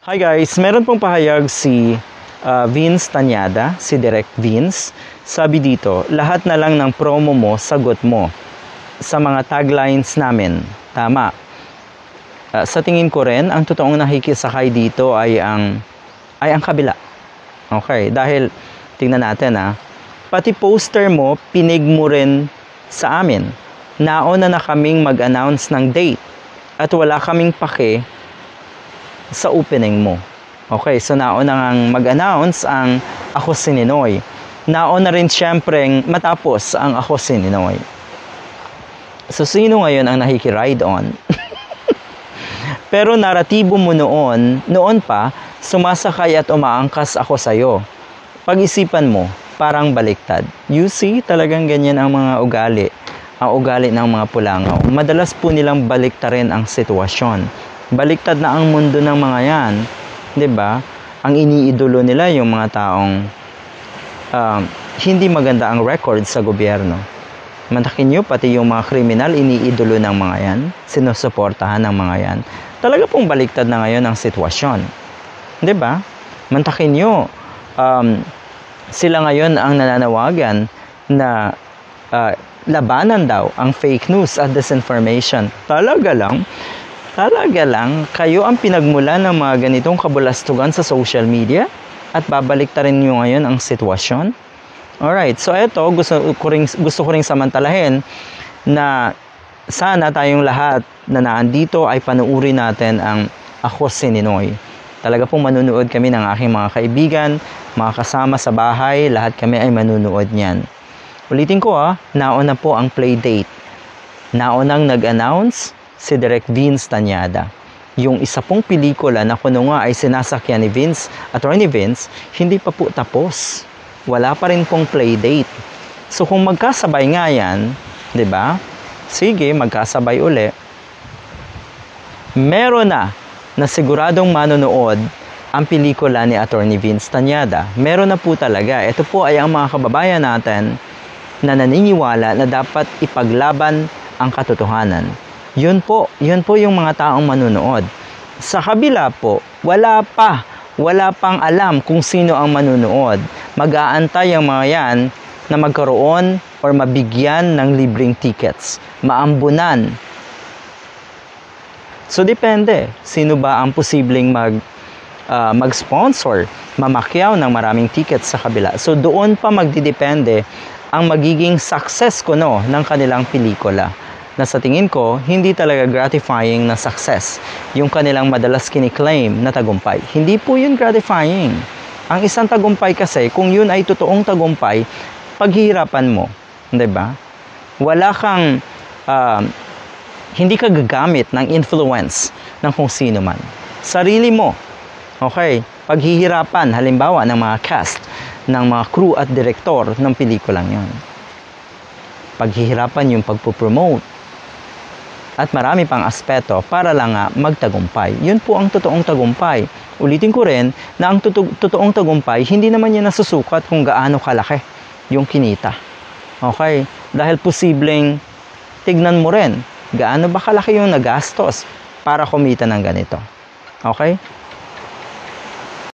Hi guys, meron pong pahayag si Vince Tañada, si Direct Vince. Sabi dito, lahat na lang ng promo mo, sagot mo sa mga taglines namin. Tama. Sa tingin ko rin, ang totoong nakikisakay dito ay ang kabila. Okay, dahil tingnan natin pati poster mo, pinig mo rin sa amin. Nauna na kaming mag-announce ng date at wala kaming pake sa opening mo. Okay, so nauna ngang mag-announce ang Ako si Ninoy. Nauna rin siyempreng matapos ang Ako si Ninoy. So sino ngayon ang nakiki-ride on? Pero naratibo mo noon pa, sumasakay at umaangkas ako sa'yo. Pag-isipan mo, parang baliktad. You see, talagang ganyan ang mga ugali. Ang ugali ng mga pulangaw. Madalas po nilang baliktarin ang sitwasyon. Baliktad na ang mundo ng mga yan. 'Di ba? Ang iniidolo nila yung mga taong hindi maganda ang record sa gobyerno. Mantakin nyo, pati yung mga kriminal, iniidolo ng mga yan. Sinusuportahan ng mga yan. Talaga pong baliktad na ngayon ang sitwasyon. 'Di ba? Mantakin nyo, sila ngayon ang nananawagan na labanan daw ang fake news at disinformation. Talaga lang, kayo ang pinagmulan ng mga ganitong kabulastugan sa social media at babaliktarin nyo ngayon ang sitwasyon. Alright, so eto, gusto ko ring samantalahin na sana tayong lahat na naandito ay panuuri natin ang Ako si Ninoy. Talaga pong manunood kami ng aking mga kaibigan, mga kasama sa bahay, lahat kami ay manunood niyan. Ulitin ko nauna po ang play date. Naunang nag-announce si Direct Vince Tañada. Yung isa pong pelikula na kuno nga ay sinasakyan ni Vince, Attorney Vince, hindi pa po tapos. Wala pa rin pong play date. So kung magkasabay nga yan, 'di ba? Sige, magkasabay uli. Meron na siguradong manonood ang pelikula ni Attorney Vince Tañada. Meron na po talaga. Ito po ay ang mga kababayan natin na naniniwala na dapat ipaglaban ang katotohanan. Yun po yung mga taong manunood. Sa kabila po, wala pang alam kung sino ang manunood. Mag-aantay ang mga yan na magkaroon or mabigyan ng libreng tickets, maambunan. So depende, sino ba ang posibleng mag-sponsor, mamakyaw ng maraming tickets sa kabila. So doon pa magdidepende ang magiging success ng kanilang pelikula. Na sa tingin ko, hindi talaga gratifying na success yung kanilang madalas kiniklaim na tagumpay. Hindi po yun gratifying. Ang isang tagumpay kasi, kung yun ay totoong tagumpay, paghihirapan mo. 'Di ba? Wala kang, hindi ka gagamit ng influence ng kung sino man. Sarili mo. Okay? Paghihirapan, halimbawa, ng mga cast, ng mga crew at direktor ng pelikulang yun. Paghihirapan yung pagpupromote. At marami pang aspeto para lang magtagumpay. Yun po ang totoong tagumpay. Ulitin ko rin na ang totoong tagumpay, hindi naman yan nasusukat kung gaano kalaki yung kinita. Okay? Dahil posibleng tignan mo rin, gaano ba kalaki yung nagastos para kumita ng ganito. Okay?